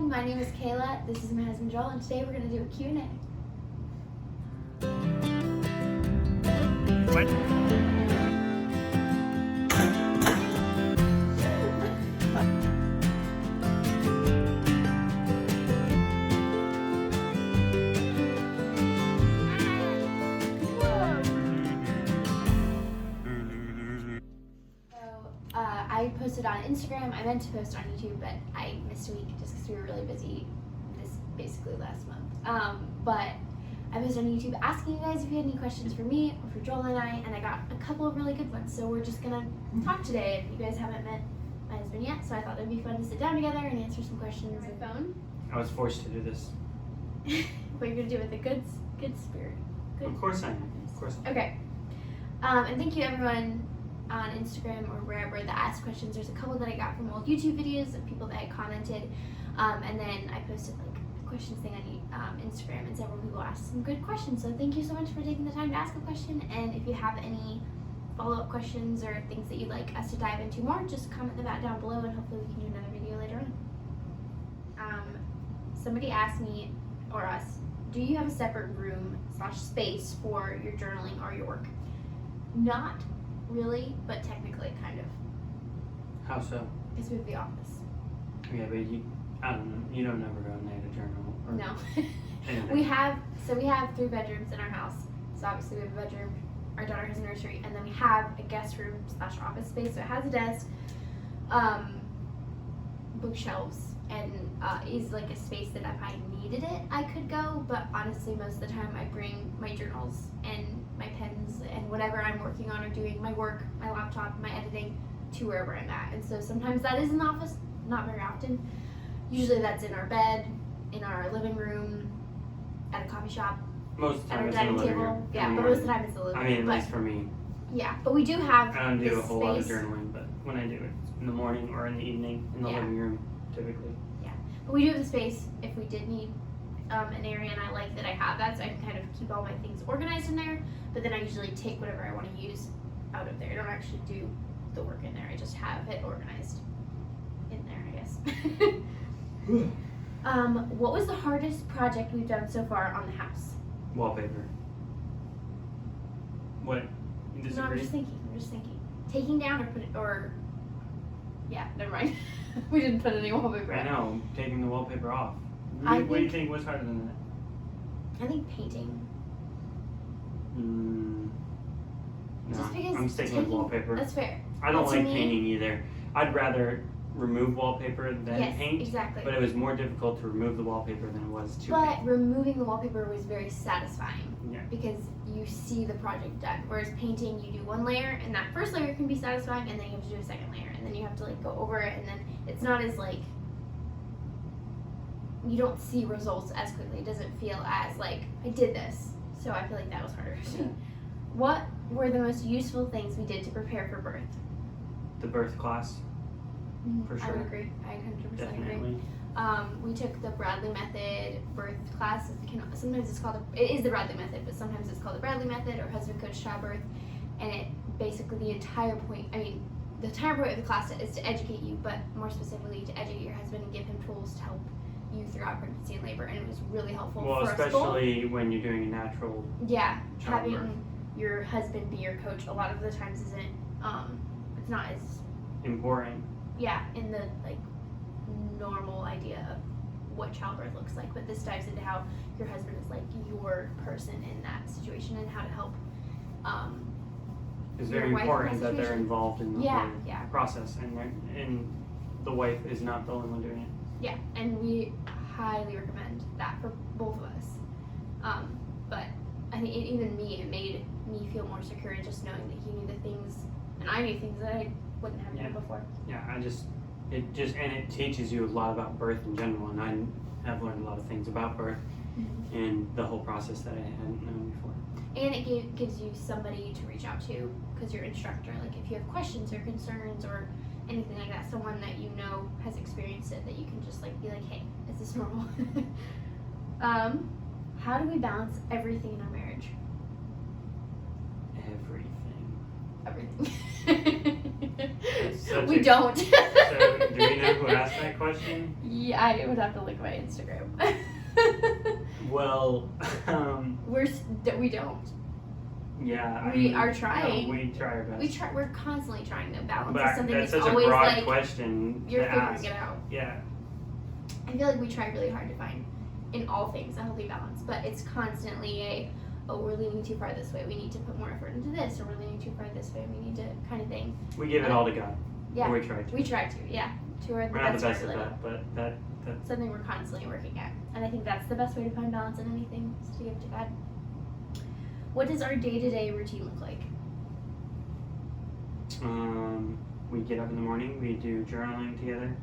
everyone. My name is Kayla. This is my husband Joel, and today we're going to do a Q&A. What? I posted on Instagram. I meant to post on YouTube, but I missed a week just because we were really busy this basically last month. But I posted on YouTube asking you guys if you had any questions for me or for Joel and I got a couple of really good ones. So we're just gonna talk today. And you guys haven't met my husband yet, so I thought it'd be fun to sit down together and answer some questions on my phone. I was forced to do this. What you're gonna do with a good spirit. Good. Of course I am. Of course. Okay. And thank you everyone on Instagram or wherever that asked questions. There's a couple that I got from old YouTube videos of people that had commented, and then I posted like a questions thing on Instagram, and several people asked some good questions. So thank you so much for taking the time to ask a question. And if you have any follow-up questions or things that you'd like us to dive into more, just comment them out down below, and hopefully we can do another video later on. Somebody asked me or us, do you have a separate room / space for your journaling or your work? Not really, but technically kind of. How so? Because we have the office. Yeah, but I don't know. You don't ever go in there to journal. Or No. anything. we have 3 bedrooms in our house. So obviously we have a bedroom, our daughter has a nursery, and then we have a guest room / office space. So it has a desk, bookshelves, and is like a space that if I needed it, I could go. But honestly, most of the time I bring my journals and my pens and whatever I'm working on or doing, my work, my laptop, my editing, to wherever I'm at. And so sometimes that is in the office, not very often. Usually that's in our bed, in our living room, at a coffee shop, Most of the at time our it's in the dining living table. room. Yeah, In the but most of the morning. time it's the living I room. mean, at But least for me. yeah, but we do have I don't do a this whole lot of space. journaling, but when I do it, it's in the morning or in the evening in the Yeah. living room, typically. But we do have the space if we did need an area, and I like that I have that, so I can kind of keep all my things organized in there. But then I usually take whatever I want to use out of there. I don't actually do the work in there. I just have it organized in there, I guess. What was the hardest project we've done so far on the house? Wallpaper. What? You No, disagree? I'm just thinking. Taking down yeah, never mind. We didn't put any wallpaper I on. know, taking the wallpaper off. I What do you think- think was harder than that? I think painting. No, Just because I'm sticking with taking- wallpaper. That's fair. I don't But to like me- painting either. I'd rather remove wallpaper than Yes, paint, exactly. but it was more difficult to remove the wallpaper than it was to But paint. removing the wallpaper was very satisfying. Yeah. Because you see the project done. Whereas painting, you do one layer, and that first layer can be satisfying, and then you have to do a second layer, and then you have to like go over it, and then it's not as like, you don't see results as quickly. It doesn't feel as like, I did this. So I feel like that was harder. Yeah. What were the most useful things we did to prepare for birth? The birth class, For I sure. would agree. I 100% agree. definitely. We took the Bradley Method birth class. Sometimes it's called, it is the Bradley Method, but sometimes it's called the Bradley Method or Husband Coach Childbirth. And it basically, the entire point of the class is to educate you, but more specifically to educate your husband and give him tools to help you throughout pregnancy and labor. And it was really helpful Well, for us both. especially when you're doing a natural. Yeah, childbirth. having your husband be your coach a lot of the times isn't, it's not as, Important. in the like normal idea of what childbirth looks like, but this dives into how your husband is like your person in that situation and how to help. It's Your very wife in important that that they're situation. involved in the Yeah, whole yeah. process, and the wife is not the only one doing it. Yeah, and we highly recommend that for both of us. But I think even me, it made me feel more secure in just knowing that he knew the things, and I knew things that I wouldn't have known Yeah. before. Yeah, it teaches you a lot about birth in general, and I have learned a lot of things about birth and the whole process that I hadn't known before. And it gives you somebody to reach out to, because your instructor, like if you have questions or concerns or anything like that, someone that you know has experienced it, that you can just like be like, hey, is this normal? How do we balance everything in our marriage? Everything. Everything. Such We a- don't. So, do we know who asked that question? Yeah, I would have to look at my Instagram. Well, We don't. yeah. We are trying. No, we try our best. We're constantly trying to balance. But It's something that's that's such a always broad like question you're to figuring ask. it out. Yeah. I feel like we try really hard to find in all things a healthy balance, but it's constantly we're leaning too far this way, we need to put more effort into this, or we're leaning too far this way, we need to kind of thing. We give it all to God. Yeah. Or we try to. We try to, yeah. We're not the best at that, but that's something we're constantly working at. And I think that's the best way to find balance in anything, is to give to God. What does our day-to-day routine look like? We get up in the morning, we do journaling together.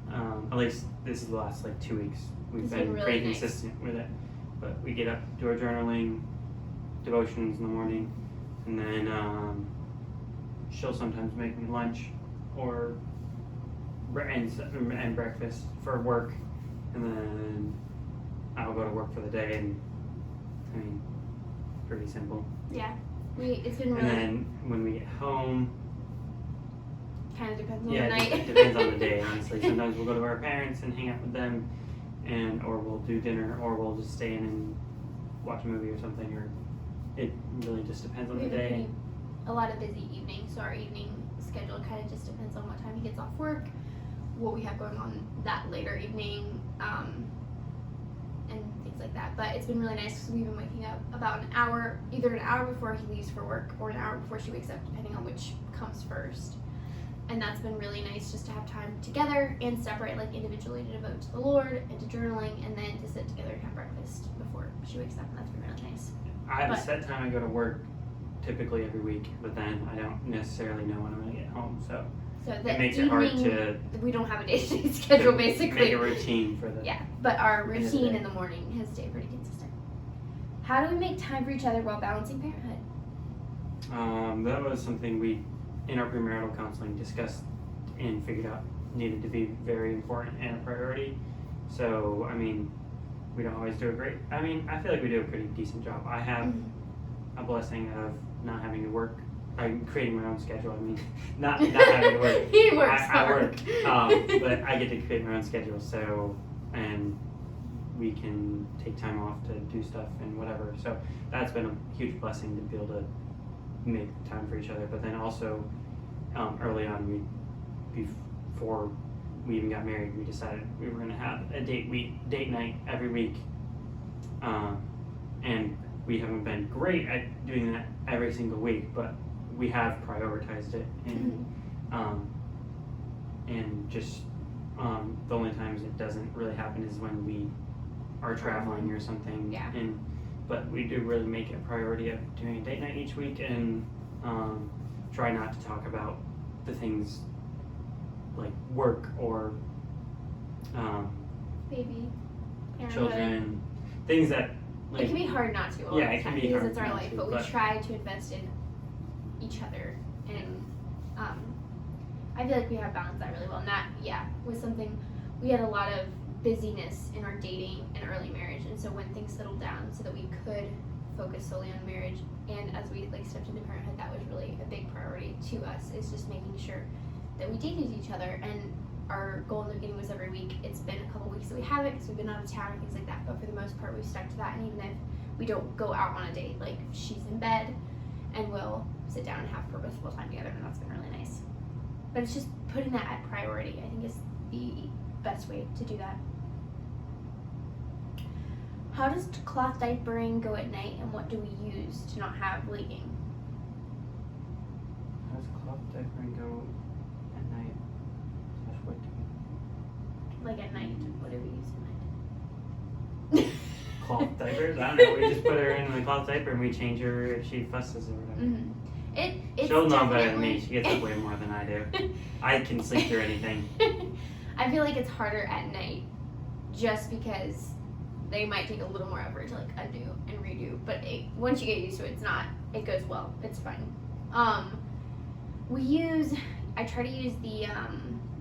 At least this is the last 2 weeks. We've been really pretty nice. consistent with it. But we get up, do our journaling, devotions in the morning, and then she'll sometimes make me lunch or and breakfast for work, and then I'll go to work for the day. And I mean, pretty simple. Yeah, it's been really. And then when we get home, kind of depends on yeah, the night. it depends on the day. Honestly, sometimes we'll go to our parents and hang out with them, or we'll do dinner, or we'll just stay in and watch a movie or something. Or it really just depends on We the have day. a lot of busy evenings, so our evening schedule kind of just depends on what time he gets off work, what we have going on that later evening, and things like that. But it's been really nice because we've been waking up about either an hour before he leaves for work or an hour before she wakes up, depending on which comes first. And that's been really nice, just to have time together and separate, individually, to devote to the Lord and to journaling, and then to sit together and have breakfast before she wakes up, and that's been really nice. I have a set time I go to work typically every week, but then I don't necessarily know when I'm going to get home, so So it makes it hard to we don't have a day-to-day schedule, basically. make a routine for the Yeah, but our end of the routine day. in the morning has stayed pretty consistent. How do we make time for each other while balancing parenthood? That was something we, in our premarital counseling, discussed and figured out needed to be very important and a priority. So, I mean, we don't always do I feel like we do a pretty decent job. I have a blessing of not having to work. I'm creating my own schedule. I mean, not having to work. He works I hard. work, but I get to create my own schedule. So, and we can take time off to do stuff and whatever. So that's been a huge blessing to be able to make time for each other. But then also, early on, before we even got married, we decided we were going to have a date night every week. And we haven't been great at doing that every single week, but we have prioritized it. And just the only times it doesn't really happen is when we are traveling or something. Yeah. But we do really make it a priority of doing a date night each week, and try not to talk about the things like work or Baby, parenthood. children, things that It can be hard not to. Yeah, it can be because hard it's our not life, to, but we but- try to invest in each other, and I feel like we have balanced that really well. And that, was something we had a lot of busyness in our dating and early marriage, and so when things settled down, so that we could focus solely on marriage, and as we stepped into parenthood, that was really a big priority to us. Is just making sure that we dated each other, and our goal in the beginning was every week. It's been a couple weeks that we haven't because we've been out of town and things like that, but for the most part we've stuck to that. And even if we don't go out on a date, she's in bed and we'll sit down and have purposeful time together, and that's been really nice. But it's just putting that at priority, I think, is the best way to do that. How does cloth diapering go at night, and what do we use to not have leaking? How does cloth diapering go at night? What do At night, what do we use at night? cloth diapers? I don't know. We just put her in the cloth diaper and we change her if she fusses or whatever. Mm-hmm. It's She'll know better than definitely- me. She gets up way more than I do. I can sleep through anything. I feel like it's harder at night, just because they might take a little more effort to undo and redo. But once you get used to it, it goes well. It's fine. I try to use the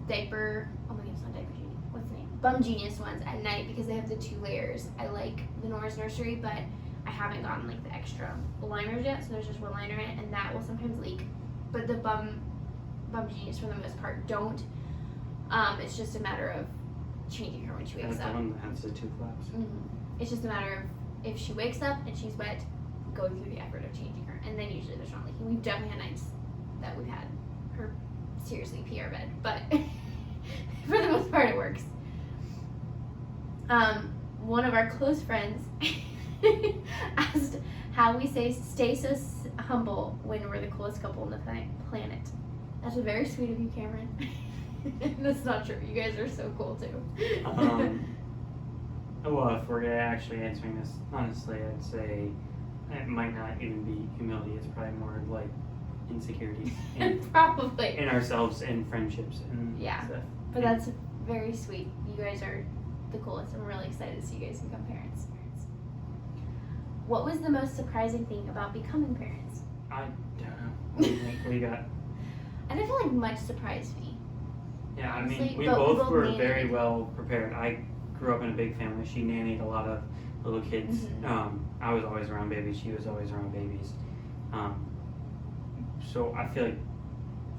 diaper. Oh my God, it's not Diaper Genie. What's the name? Bum Genius ones at night because they have the 2 layers. I like the Nora's Nursery, but I haven't gotten the extra liners yet, so there's just 1 liner in it, and that will sometimes leak. But the Bum Genius, for the most part, don't. It's just a matter of changing her when she wakes That's the up. one that has the 2 flaps. It's just a matter of if she wakes up and she's wet, going through the effort of changing her, and then usually there's not leaking. We've definitely had nights that we've had her seriously pee our bed, but for the most part it works. One of our close friends asked how we stay so humble when we're the coolest couple on the planet. That's very sweet of you, Cameron. That's not true. You guys are so cool too. Well, if we're actually answering this honestly, I'd say it might not even be humility. It's probably more like insecurities Probably. in ourselves and friendships and stuff. But that's very sweet. You guys are the coolest. I'm really excited to see you guys become parents. What was the most surprising thing about becoming parents? I don't know. What do you think? What do you got? I don't feel like much surprised me. Yeah, honestly, I mean, we but both were nannied. very well prepared. I grew up in a big family. She nannied a lot of little kids. I was always around babies. She was always around babies. So I feel like,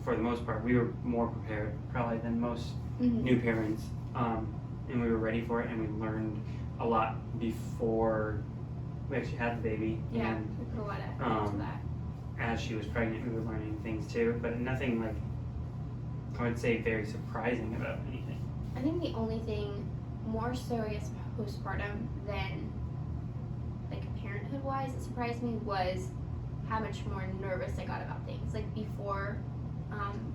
for the most part, we were more prepared probably than most new parents. And we were ready for it, and we learned a lot before we actually had the baby. Yeah, And we put a lot of effort into that. as she was pregnant, we were learning things too, but nothing like, I would say, very surprising about anything. I think the only thing more so, I guess, postpartum than like parenthood wise that surprised me was how much more nervous I got about things. Like before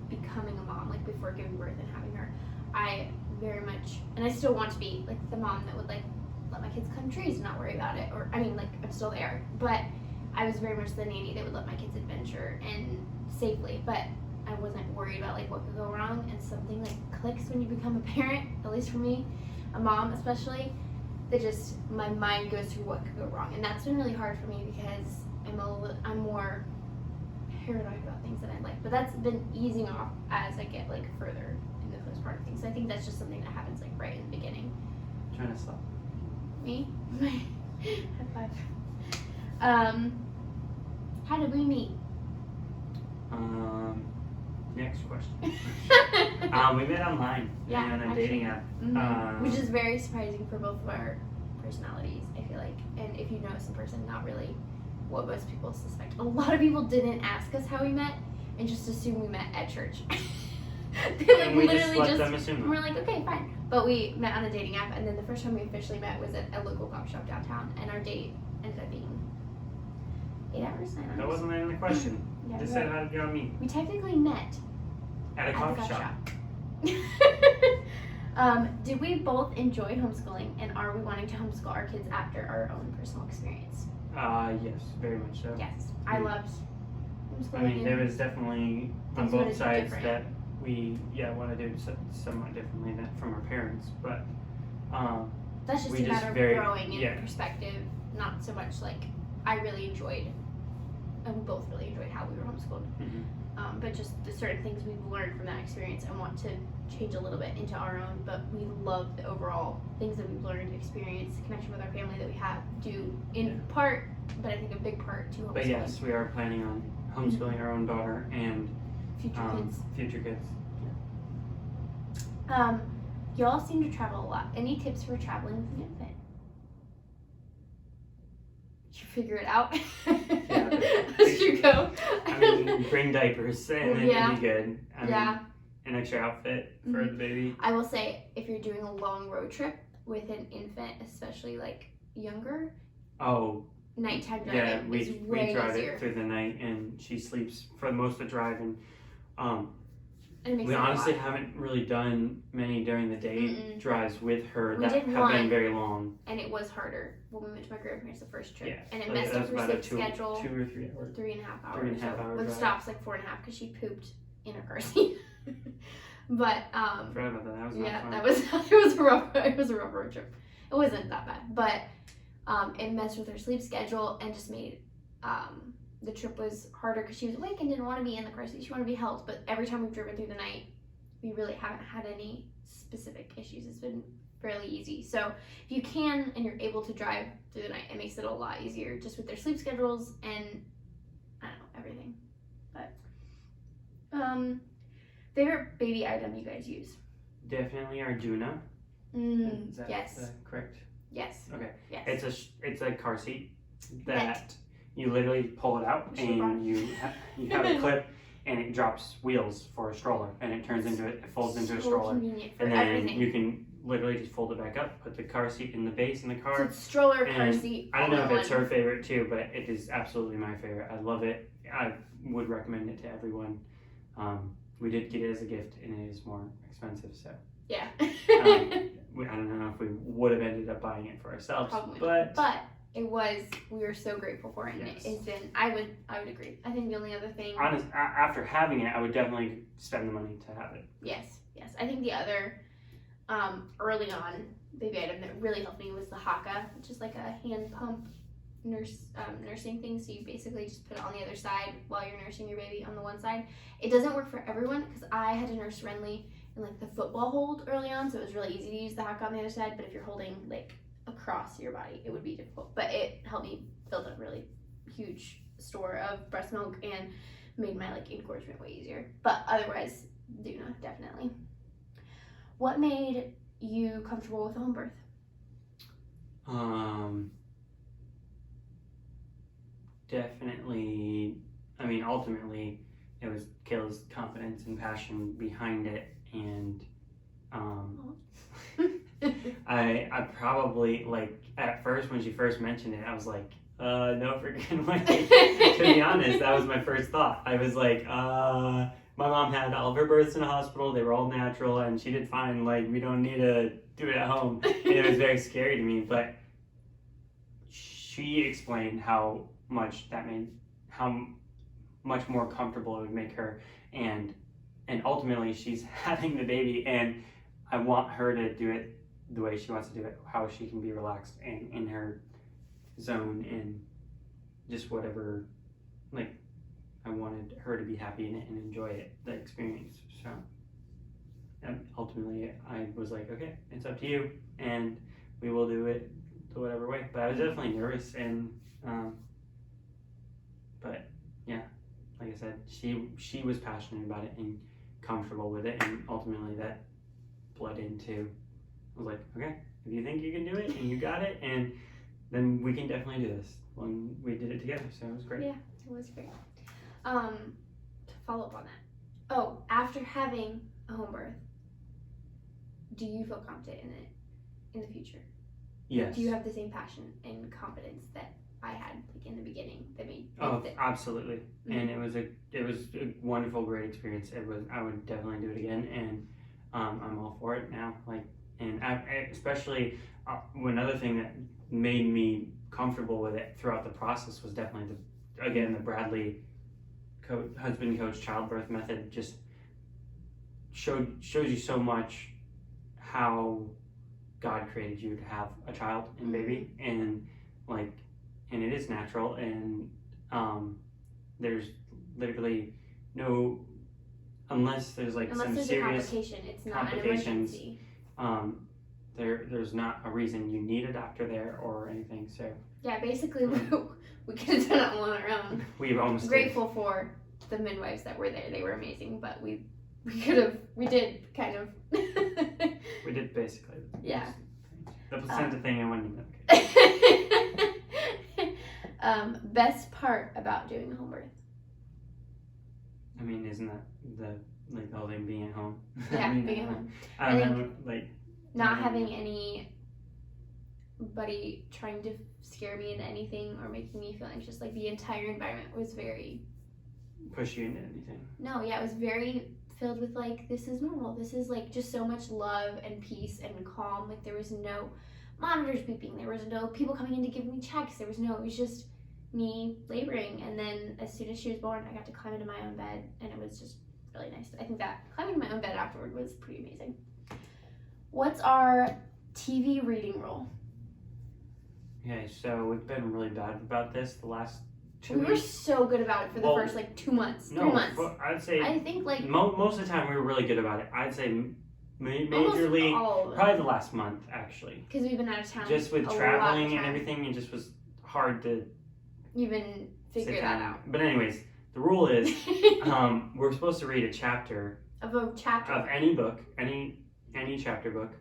becoming a mom, like before giving birth and having her, I very much, and I still want to be like the mom that would like let my kids climb trees and not worry about it. Or I mean, like I'm still there, but I was very much the nanny that would let my kids adventure and safely, but I wasn't worried about like what could go wrong. And something like clicks when you become a parent, at least for me, a mom especially, that just my mind goes through what could go wrong. And that's been really hard for me because I'm more paranoid about things than I'd like. But that's been easing off as I get like further in the postpartum things. So I think that's just something that happens like right in the beginning. I'm trying to stop. Me? High five. How did we meet? Next question. We met online on a dating app. Which is very surprising for both of our personalities, I feel like. And if you know us in person, not really what most people suspect. A lot of people didn't ask us how we met and just assumed we met at church. They like and we literally just let them assume that. we're like, okay, fine. But we met on a dating app, and then the first time we officially met was at a local coffee shop downtown, and our date ended up being 8 hours, 9 hours. That wasn't even the question. Yeah, Just you're said right. how did y'all meet? We technically met At a at coffee the shop. Did we both enjoy homeschooling, and are we wanting to homeschool our kids after our own personal experience? Yes, very much so. Yes, I loved homeschooling. I mean, there was definitely on things wanted both to be sides different. that we want to do somewhat differently than from our parents, but That's just we a just matter very- of growing in yeah. perspective, not so much like I really enjoyed, and we both really enjoyed how we were homeschooled. But just the certain things we've learned from that experience and want to change a little bit into our own. But we love the overall things that we've learned, experience, the connection with our family that we have due in part, but I think a big part to homeschooling. But yes, we are planning on homeschooling our own daughter and Future kids. Future kids. Y'all seem to travel a lot. Any tips for traveling with an infant? Did you figure it out? As you go. I mean, bring diapers and then Yeah. it'll be good. I mean, Yeah. an extra outfit for the baby. I will say, if you're doing a long road trip with an infant, especially like younger, Oh, nighttime yeah, driving we is way drive easier. it through the night and she sleeps for most of the drive, and And it makes we it a honestly lot. haven't really done many during the day drives with her We that did have one. been very long. And it was harder when we went to my grandparents the first trip. Yeah, And it so messed that up was her about a sleep schedule. 2 or 3 hours. 3.5 hours. 3.5 hour With drive. stops like 4.5 because she pooped in her car seat. But I forgot about that. That was not yeah, fun. that was it was a rough road trip. It wasn't that bad, but it messed with her sleep schedule and just made the trip was harder because she was awake and didn't want to be in the car seat. She wanted to be held. But every time we've driven through the night, we really haven't had any specific issues. It's been fairly easy. So if you can and you're able to drive through the night, it makes it a lot easier just with their sleep schedules and I don't know, everything. But favorite baby item you guys use? definitely Arjuna. Is that Yes. correct? Yes. Okay. Yes. It's a car seat that you literally pull it out and you have a clip and it drops wheels for a stroller and it folds into a stroller. Convenient for and then everything. you can literally just fold it back up, put the car seat in the base in the car. So it's stroller, car and seat. I don't know all if in it's one. her favorite too, but it is absolutely my favorite. I love it. I would recommend it to everyone. We did get it as a gift and it is more expensive, so Yeah. I don't know if we would have ended up buying it for ourselves. Probably but it was, we were so grateful for it, and Yes. it's been, I would agree. I think the only other thing, after having it, I would definitely spend the money to have it. yes, I think the other, early on, baby item that really helped me was the Haka, which is like a hand pump nursing thing. So you basically just put it on the other side while you're nursing your baby on the one side. It doesn't work for everyone because I had to nurse Renly in like the football hold early on, so it was really easy to use the Haka on the other side. But if you're holding like across your body, it would be difficult. But it helped me build a really huge store of breast milk and made my like engorgement way easier. But otherwise, Duna, definitely. What made you comfortable with a home birth? Definitely. I mean, ultimately, it was Kayla's confidence and passion behind it, and I probably, like, at first when she first mentioned it, I was like, no freaking way. To be honest, that was my first thought. I was like, my mom had all of her births in a hospital. They were all natural, and she did fine. Like, we don't need to do it at home. And it was very scary to me, but she explained how much more comfortable it would make her, and ultimately she's having the baby, and I want her to do it the way she wants to do it, how she can be relaxed and in her zone and just whatever, like, I wanted her to be happy in it and enjoy it, the experience. So ultimately I was like, okay, it's up to you and we will do it the whatever way. But I was definitely nervous, and but yeah, like I said, she was passionate about it and comfortable with it, and ultimately that bled into, I was like, okay, if you think you can do it and you got it, and then we can definitely do this. When we did it together, so it was great. Yeah, it was great. To follow up on that, after having a home birth, do you feel confident in it in the future? Yes. Do you have the same passion and confidence that I had, like, in the beginning, that made absolutely. Mm-hmm. And it was a wonderful, great experience. I would definitely do it again, and I'm all for it now. Like, and I especially another thing that made me comfortable with it throughout the process was definitely the Bradley husband coach childbirth method. Just shows you so much how God created you to have a child and baby, and like, and it is natural, and there's literally no, unless there's like some there's serious a complication, it's not complications, an emergency. There's not a reason you need a doctor there or anything. So yeah, basically we could have done it all on our own. We almost grateful for the midwives that were there. They were amazing, but we did kind of we did basically. Yeah. The placenta thing, I wouldn't even best part about doing a home birth? I mean, isn't that the whole thing, being at home? Yeah, being at home. I don't know, like, not having anybody trying to scare me into anything or making me feel anxious. Like, the entire environment was very push you into anything. No, yeah, it was very filled with like, this is normal. This is like just so much love and peace and calm. Like, there was no monitors beeping. There was no people coming in to give me checks. It was just me laboring. And then as soon as she was born, I got to climb into my own bed, and it was just really nice. I think that climbing into my own bed afterward was pretty amazing. What's our TV reading rule? Okay, so we've been really bad about this the last 2 weeks. We were so good about it for the first 2 months, 3 months. I'd say I think most of the time we were really good about it. I'd say majorly probably the last month, actually, because we've been out of town. Just with traveling and everything, it just was hard to even figure that out. But anyways, the rule is we're supposed to read a chapter of any book, any any chapter book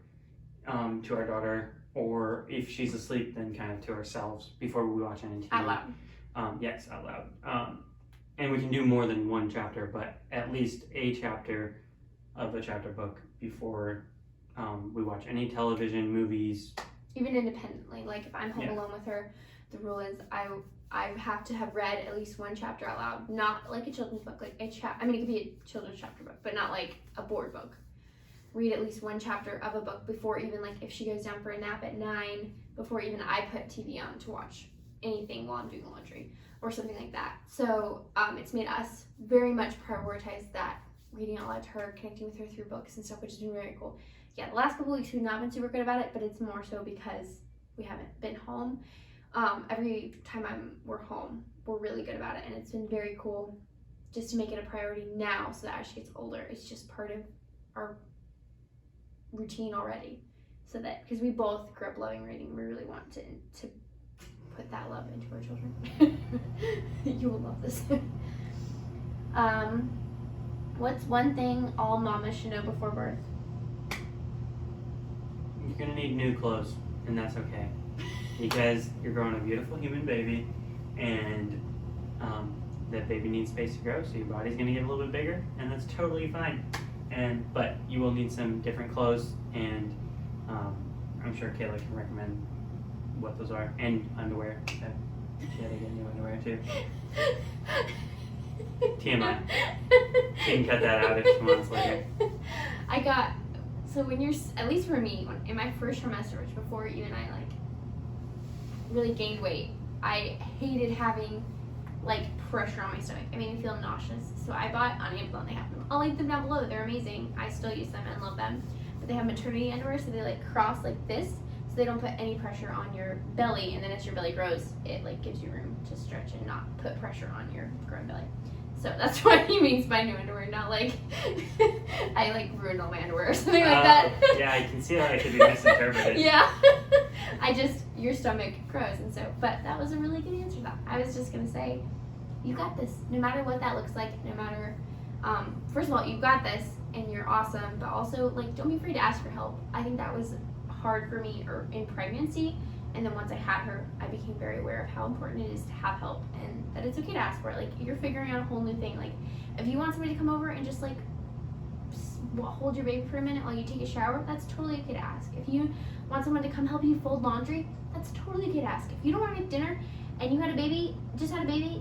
to our daughter, or if she's asleep, then kind of to ourselves before we watch any TV. Out loud. Yes, out loud. And we can do more than one chapter, but at least a chapter of a chapter book before we watch any television, movies. Even independently, like if I'm home alone with her, the rule is I have to have read at least one chapter out loud, not like a children's book, like it could be a children's chapter book, but not like a board book. Read at least one chapter of a book before even, like, if she goes down for a nap at 9, before even I put TV on to watch anything while I'm doing laundry or something like that. So it's made us very much prioritize that, reading out loud to her, connecting with her through books and stuff, which has been very cool. Yeah, the last couple weeks we've not been super good about it, but it's more so because we haven't been home. Every time we're home, we're really good about it, and it's been very cool just to make it a priority now, so that as she gets older, it's just part of our routine already. So that, because we both grew up loving reading, we really want to put that love into our children. You will love this. What's one thing all mamas should know before birth? You're gonna need new clothes, and that's okay, because you're growing a beautiful human baby, and that baby needs space to grow, so your body's gonna get a little bit bigger, and that's totally fine. But you will need some different clothes, and I'm sure Kayla can recommend what those are, and underwear. She had to get new underwear too. TMI. She can cut that out if she wants later. So when you're, at least for me, in my first trimester, which before even I like really gained weight, I hated having like pressure on my stomach. It made me feel nauseous. So I bought on Amazon, they have them. I'll link them down below. They're amazing. I still use them and love them. But they have maternity underwear, so they like cross like this, so they don't put any pressure on your belly, and then as your belly grows, it like gives you room to stretch and not put pressure on your growing belly. So that's what he means by new underwear, not like I like ruined all my underwear or something like that. Yeah, I can see how it could be misinterpreted. Yeah. Your stomach grows, and so, but that was a really good answer to that. I was just gonna say, you got this, no matter what that looks like, no matter, first of all, you got this, and you're awesome, but also, like, don't be afraid to ask for help. I think that was hard for me in pregnancy, and then once I had her, I became very aware of how important it is to have help, and that it's okay to ask for it. Like, you're figuring out a whole new thing. Like, if you want somebody to come over and just, like, hold your baby for a minute while you take a shower, that's totally okay to ask. If you want someone to come help you fold laundry, that's totally okay to ask. If you don't want to get dinner and you had a baby,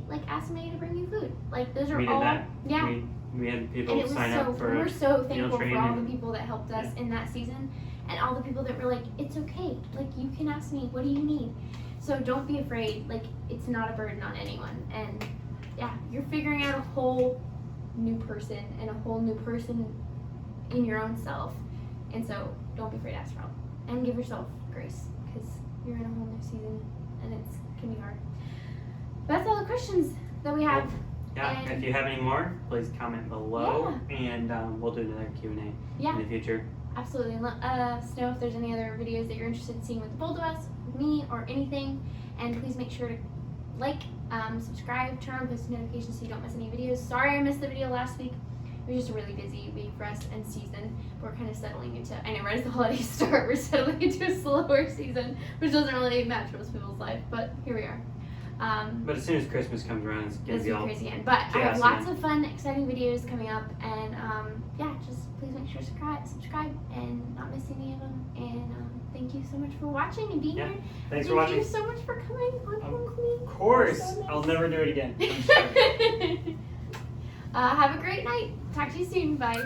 like, ask somebody to bring you food. Like, those are we all, did that. yeah. We had people sign up for we're so thankful training. for all the people that helped us in that season, and all the people that were like, it's okay, like, you can ask me, what do you need? So don't be afraid, like, it's not a burden on anyone. And yeah, you're figuring out a whole new person and a whole new person in your own self, and so don't be afraid to ask for help and give yourself grace, because you're in a whole new season and it can be hard. That's all the questions that we have. Yeah, if you have any more, please comment below, and we'll do another Q&A in the future. Absolutely, and let us know if there's any other videos that you're interested in seeing with both of us, with me, or anything. And please make sure to like, subscribe, turn on post notifications so you don't miss any videos. Sorry I missed the video last week. It was just a really busy week for us and season. We're kind of settling into, I know right as the holidays start, we're settling into a slower season, which doesn't really match most people's life, but here we are. But as soon as Christmas comes around, it's going to be all crazy again. But I have lots of fun, exciting videos coming up, and yeah, just please make sure to subscribe and not miss any of them. And thank you so much for watching and being here. Thanks for watching. Thank you so much for coming on home with me. Of course. So nice. I'll never do it again. I'm sure. Have a great night. Talk to you soon. Bye.